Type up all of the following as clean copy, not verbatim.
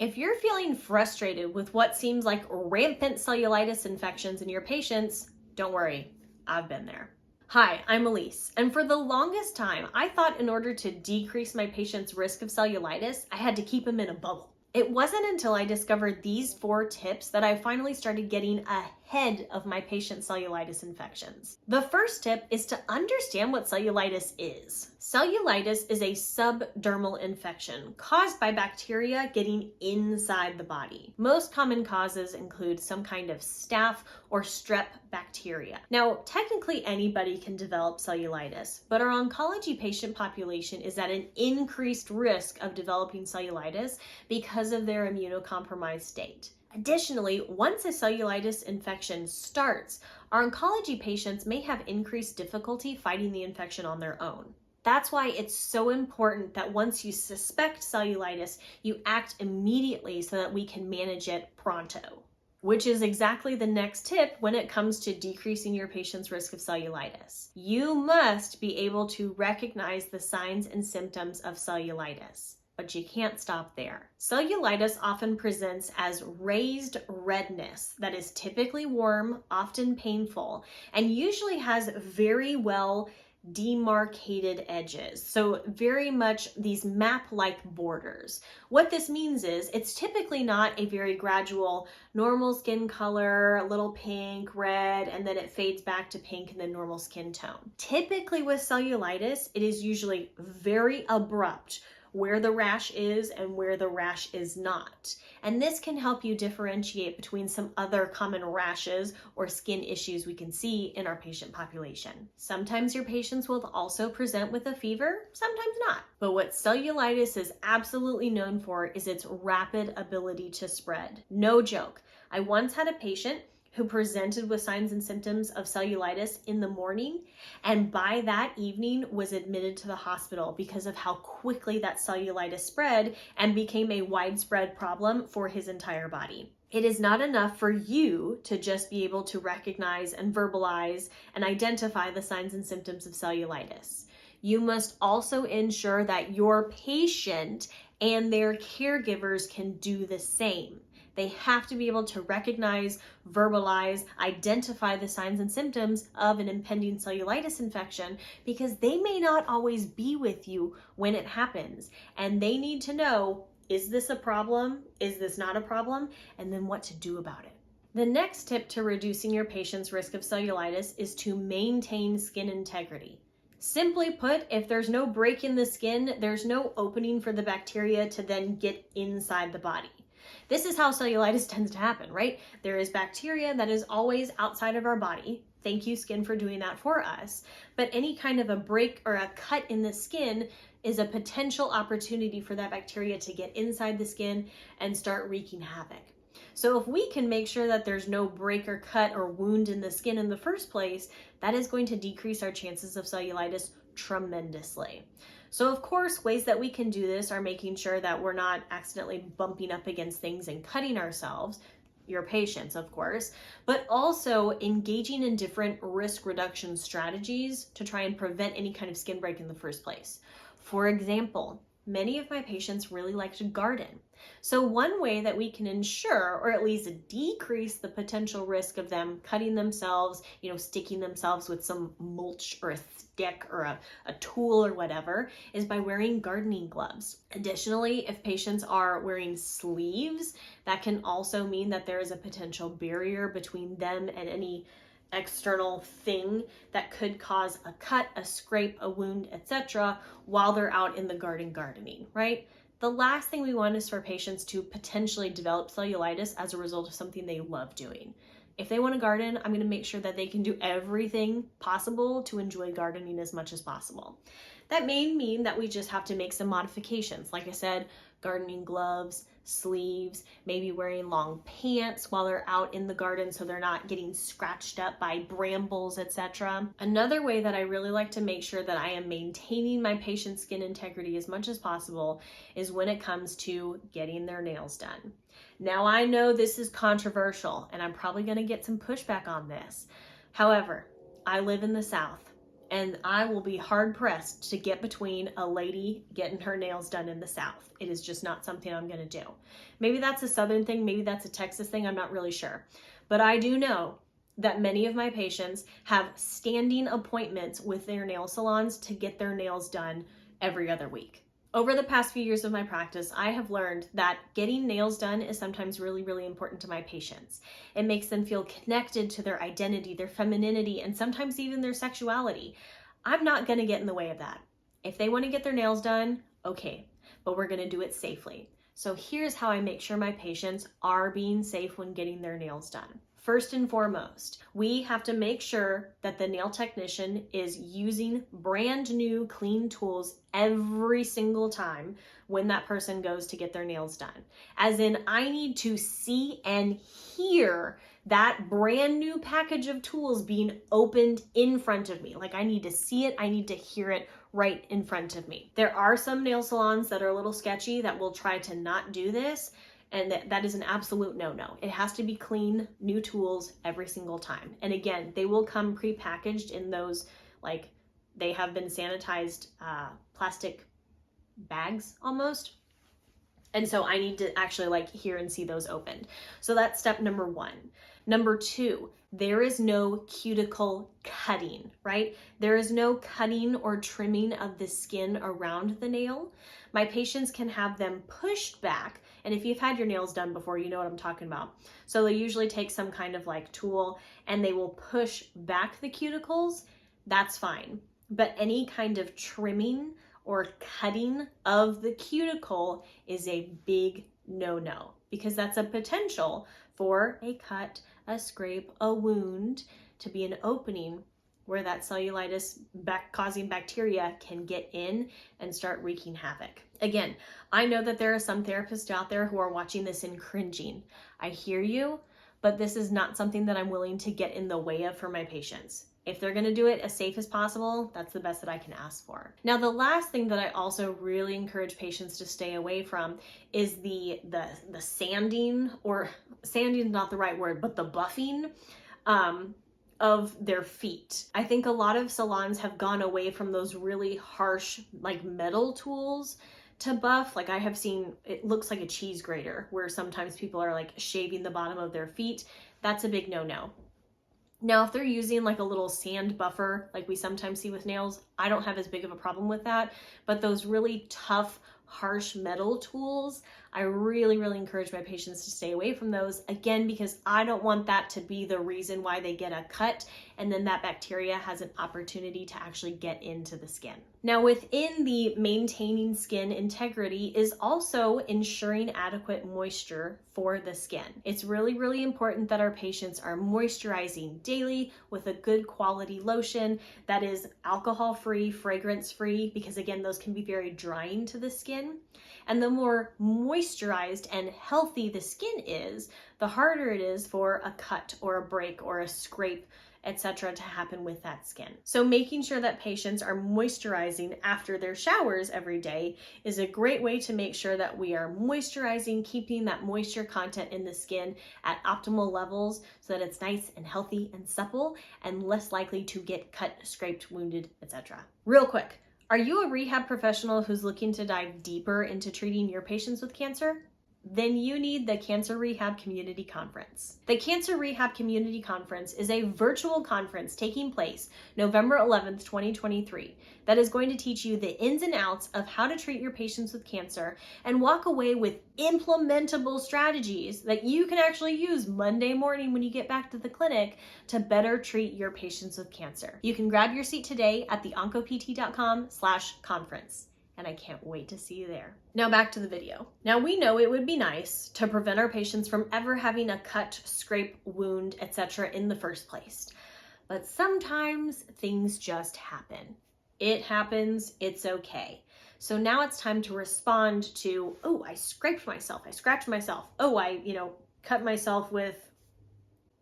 If you're feeling frustrated with what seems like rampant cellulitis infections in your patients, don't worry, I've been there. Hi, I'm Elise, and for the longest time, I thought in order to decrease my patients' risk of cellulitis, I had to keep them in a bubble. It wasn't until I discovered these 4 tips that I finally started getting ahead of my patient's cellulitis infections. The first tip is to understand what cellulitis is. Cellulitis is a subdermal infection caused by bacteria getting inside the body. Most common causes include some kind of staph or strep bacteria. Now, technically anybody can develop cellulitis, but our oncology patient population is at an increased risk of developing cellulitis because of their immunocompromised state. Additionally, once a cellulitis infection starts, our oncology patients may have increased difficulty fighting the infection on their own. That's why it's so important that once you suspect cellulitis, you act immediately so that we can manage it pronto. Which is exactly the next tip when it comes to decreasing your patient's risk of cellulitis. You must be able to recognize the signs and symptoms of cellulitis. But you can't stop there. Cellulitis often presents as raised redness that is typically warm, often painful, and usually has very well demarcated edges. So very much these map-like borders. What this means is it's typically not a very gradual normal skin color, a little pink, red, and then it fades back to pink and then normal skin tone. Typically with cellulitis, it is usually very abrupt where the rash is and where the rash is not. And this can help you differentiate between some other common rashes or skin issues we can see in our patient population. Sometimes your patients will also present with a fever, sometimes not. But what cellulitis is absolutely known for is its rapid ability to spread. No joke. I once had a patient who presented with signs and symptoms of cellulitis in the morning, and by that evening was admitted to the hospital because of how quickly that cellulitis spread and became a widespread problem for his entire body. It is not enough for you to just be able to recognize and verbalize and identify the signs and symptoms of cellulitis. You must also ensure that your patient and their caregivers can do the same. They have to be able to recognize, verbalize, identify the signs and symptoms of an impending cellulitis infection because they may not always be with you when it happens. And they need to know, is this a problem? Is this not a problem? And then what to do about it. The next tip to reducing your patient's risk of cellulitis is to maintain skin integrity. Simply put, if there's no break in the skin, there's no opening for the bacteria to then get inside the body. This is how cellulitis tends to happen, right? There is bacteria that is always outside of our body. Thank you, skin, for doing that for us. But any kind of a break or a cut in the skin is a potential opportunity for that bacteria to get inside the skin and start wreaking havoc. So if we can make sure that there's no break or cut or wound in the skin in the first place, that is going to decrease our chances of cellulitis tremendously. So of course, ways that we can do this are making sure that we're not accidentally bumping up against things and cutting ourselves, your patients, of course, but also engaging in different risk reduction strategies to try and prevent any kind of skin break in the first place. For example, many of my patients really like to garden. So one way that we can ensure, or at least decrease the potential risk of them cutting themselves, sticking themselves with some mulch or a stick or a tool or whatever, is by wearing gardening gloves. Additionally, if patients are wearing sleeves, that can also mean that there is a potential barrier between them and any external thing that could cause a cut, a scrape, a wound, etc. while they're out in the garden gardening, right? The last thing we want is for patients to potentially develop cellulitis as a result of something they love doing. If they want to garden, I'm going to make sure that they can do everything possible to enjoy gardening as much as possible. That may mean that we just have to make some modifications. Like I said, gardening gloves, sleeves, maybe wearing long pants while they're out in the garden so they're not getting scratched up by brambles, etc. Another way that I really like to make sure that I am maintaining my patient's skin integrity as much as possible is when it comes to getting their nails done. Now I know this is controversial and I'm probably going to get some pushback on this. However, I live in the South and I will be hard pressed to get between a lady getting her nails done in the South. It is just not something I'm going to do. Maybe that's a Southern thing, maybe that's a Texas thing, I'm not really sure. But I do know that many of my patients have standing appointments with their nail salons to get their nails done every other week. Over the past few years of my practice, I have learned that getting nails done is sometimes really, really important to my patients. It makes them feel connected to their identity, their femininity, and sometimes even their sexuality. I'm not going to get in the way of that. If they want to get their nails done, okay, but we're going to do it safely. So here's how I make sure my patients are being safe when getting their nails done. First and foremost, we have to make sure that the nail technician is using brand new clean tools every single time when that person goes to get their nails done. As in, I need to see and hear that brand new package of tools being opened in front of me. Like, I need to see it, I need to hear it right in front of me. There are some nail salons that are a little sketchy that will try to not do this, and that is an absolute no-no. It has to be clean, new tools every single time. And again, they will come pre-packaged in those, like, they have been sanitized plastic bags almost. And so I need to actually like hear and see those opened. So that's step number one. Number two, there is no cuticle cutting, right? There is no cutting or trimming of the skin around the nail. My patients can have them pushed back. And if you've had your nails done before, you know what I'm talking about. So they usually take some kind of like tool and they will push back the cuticles. That's fine. But any kind of trimming or cutting of the cuticle is a big no-no, because that's a potential for a cut, a scrape, a wound to be an opening where that cellulitis causing bacteria can get in and start wreaking havoc. Again, I know that there are some therapists out there who are watching this and cringing. I hear you, but this is not something that I'm willing to get in the way of for my patients. If they're going to do it as safe as possible, that's the best that I can ask for. Now, the last thing that I also really encourage patients to stay away from is the sanding, or sanding is not the right word, but the buffing of their feet. I think a lot of salons have gone away from those really harsh, like, metal tools to buff. Like, I have seen, it looks like a cheese grater, where sometimes people are like shaving the bottom of their feet. That's a big no-no. Now, if they're using like a little sand buffer, like we sometimes see with nails, I don't have as big of a problem with that. But those really tough, harsh metal tools, I really, really encourage my patients to stay away from those. Again, because I don't want that to be the reason why they get a cut, and then that bacteria has an opportunity to actually get into the skin. Now, within the maintaining skin integrity is also ensuring adequate moisture for the skin. It's really, really important that our patients are moisturizing daily with a good quality lotion that is alcohol-free, fragrance-free, because again, those can be very drying to the skin. And the more moisturized and healthy the skin is, the harder it is for a cut or a break or a scrape, etc. to happen with that skin. So making sure that patients are moisturizing after their showers every day is a great way to make sure that we are moisturizing, keeping that moisture content in the skin at optimal levels so that it's nice and healthy and supple and less likely to get cut, scraped, wounded, etc. Real quick, are you a rehab professional who's looking to dive deeper into treating your patients with cancer? Then you need the Cancer Rehab Community Conference. The Cancer Rehab Community Conference is a virtual conference taking place November 11th, 2023, that is going to teach you the ins and outs of how to treat your patients with cancer and walk away with implementable strategies that you can actually use Monday morning when you get back to the clinic to better treat your patients with cancer. You can grab your seat today at theoncopt.com/conference. And I can't wait to see you there. Now back to the video. Now, we know it would be nice to prevent our patients from ever having a cut, scrape, wound, etc. in the first place. But sometimes things just happen. It happens, it's okay. So now it's time to respond to, oh, I scraped myself, I scratched myself. Oh, I, cut myself with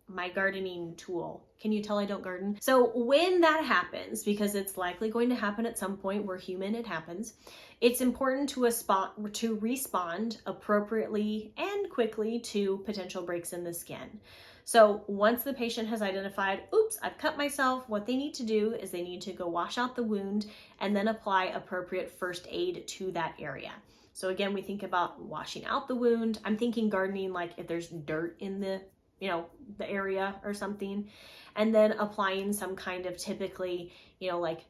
my gardening tool. Can you tell I don't garden? So when that happens, because it's likely going to happen at some point, we're human, it happens, it's important to respond appropriately and quickly to potential breaks in the skin. So once the patient has identified, oops, I've cut myself, what they need to do is they need to go wash out the wound and then apply appropriate first aid to that area. So again, we think about washing out the wound. I'm thinking gardening, like if there's dirt in the area or something, and then applying some kind of typically, like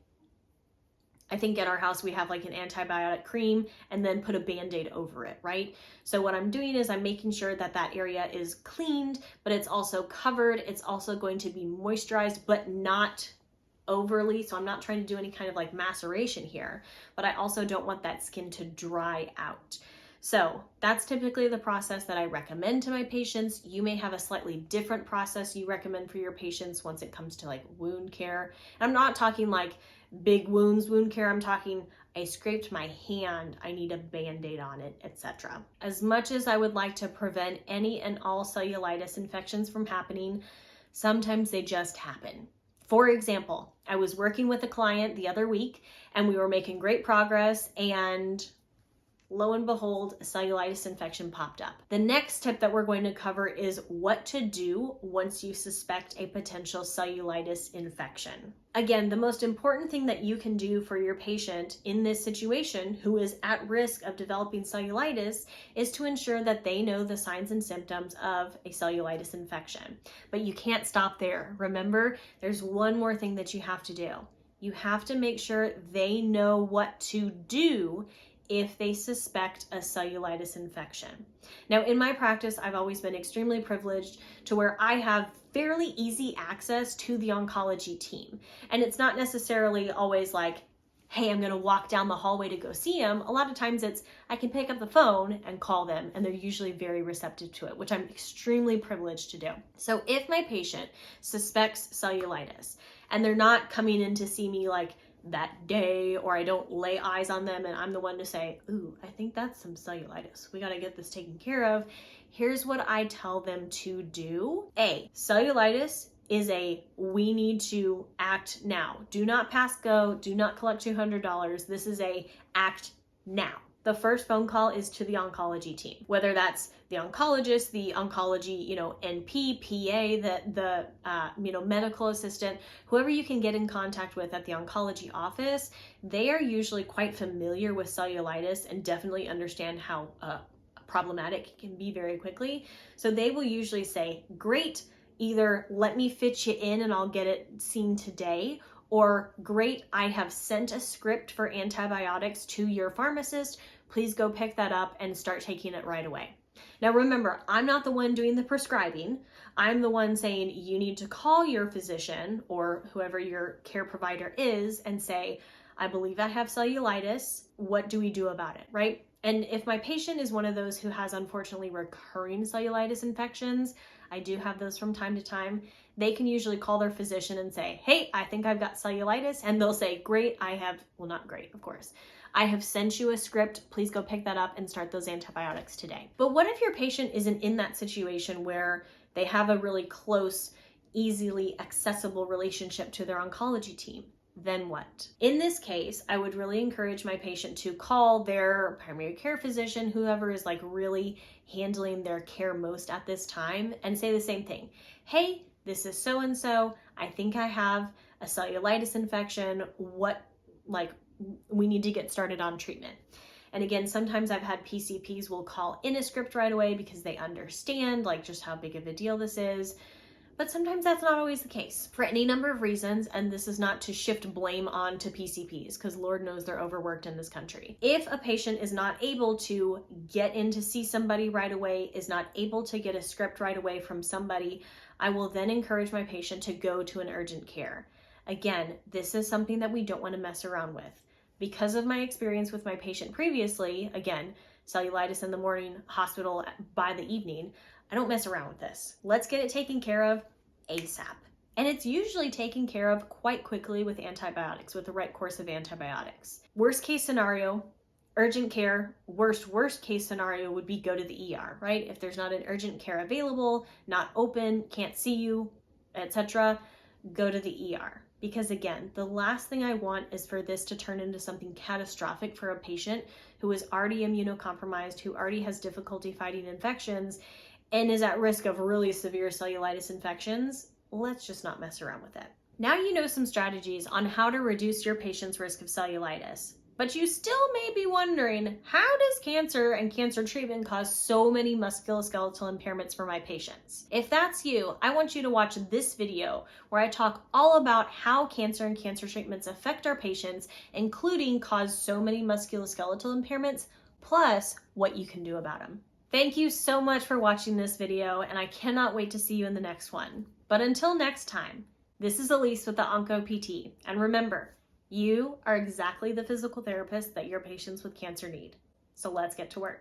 I think at our house we have like an antibiotic cream and then put a Band-Aid over it, right? So what I'm doing is I'm making sure that that area is cleaned, but it's also covered. It's also going to be moisturized, but not overly. So I'm not trying to do any kind of like maceration here, but I also don't want that skin to dry out. So that's typically the process that I recommend to my patients. You may have a slightly different process you recommend for your patients once it comes to like wound care. And I'm not talking like big wounds wound care. I'm talking I scraped my hand, I need a Band-Aid on it, etc. As much as I would like to prevent any and all cellulitis infections from happening, sometimes they just happen. For example, I was working with a client the other week and we were making great progress, and lo and behold, a cellulitis infection popped up. The next tip that we're going to cover is what to do once you suspect a potential cellulitis infection. Again, the most important thing that you can do for your patient in this situation who is at risk of developing cellulitis is to ensure that they know the signs and symptoms of a cellulitis infection. But you can't stop there. Remember, there's one more thing that you have to do. You have to make sure they know what to do if they suspect a cellulitis infection. Now, in my practice, I've always been extremely privileged to where I have fairly easy access to the oncology team. And it's not necessarily always like, hey, I'm gonna walk down the hallway to go see them. A lot of times it's, I can pick up the phone and call them, and they're usually very receptive to it, which I'm extremely privileged to do. So if my patient suspects cellulitis and they're not coming in to see me like that day, or I don't lay eyes on them and I'm the one to say, ooh, I think that's some cellulitis, we got to get this taken care of, here's what I tell them to do. A, cellulitis is a we need to act now. Do not pass go, do not collect $200. This is a act now. The first phone call is to the oncology team, whether that's the oncologist, the oncology, NP, PA, the medical assistant, whoever you can get in contact with at the oncology office. They are usually quite familiar with cellulitis and definitely understand how problematic it can be very quickly. So they will usually say, great, either let me fit you in and I'll get it seen today, or great, I have sent a script for antibiotics to your pharmacist. Please go pick that up and start taking it right away. Now remember, I'm not the one doing the prescribing. I'm the one saying you need to call your physician or whoever your care provider is and say, I believe I have cellulitis. What do we do about it, right? And if my patient is one of those who has unfortunately recurring cellulitis infections, I do have those from time to time, they can usually call their physician and say, hey, I think I've got cellulitis. And they'll say, great, not great, of course. I have sent you a script. Please go pick that up and start those antibiotics today. But what if your patient isn't in that situation where they have a really close, easily accessible relationship to their oncology team? Then what? In this case, I would really encourage my patient to call their primary care physician, whoever is like really handling their care most at this time, and say the same thing. Hey, this is so-and-so. I think I have a cellulitis infection. We need to get started on treatment. And again, sometimes I've had PCPs will call in a script right away because they understand like just how big of a deal this is. But sometimes that's not always the case for any number of reasons, and this is not to shift blame on to PCPs because Lord knows they're overworked in this country. If a patient is not able to get in to see somebody right away, is not able to get a script right away from somebody, I will then encourage my patient to go to an urgent care. Again, this is something that we don't want to mess around with. Because of my experience with my patient previously, again, cellulitis in the morning, hospital by the evening, I don't mess around with this. Let's get it taken care of ASAP. And it's usually taken care of quite quickly with antibiotics, with the right course of antibiotics. Worst case scenario, urgent care. Worst case scenario would be go to the ER, right? If there's not an urgent care available, not open, can't see you, etc., go to the ER. Because again, the last thing I want is for this to turn into something catastrophic for a patient who is already immunocompromised, who already has difficulty fighting infections, and is at risk of really severe cellulitis infections, let's just not mess around with it. Now you know some strategies on how to reduce your patient's risk of cellulitis. But you still may be wondering, how does cancer and cancer treatment cause so many musculoskeletal impairments for my patients? If that's you, I want you to watch this video where I talk all about how cancer and cancer treatments affect our patients, including cause so many musculoskeletal impairments, plus what you can do about them. Thank you so much for watching this video, and I cannot wait to see you in the next one. But until next time, this is Elise with the OncoPT, and remember, you are exactly the physical therapist that your patients with cancer need. So let's get to work.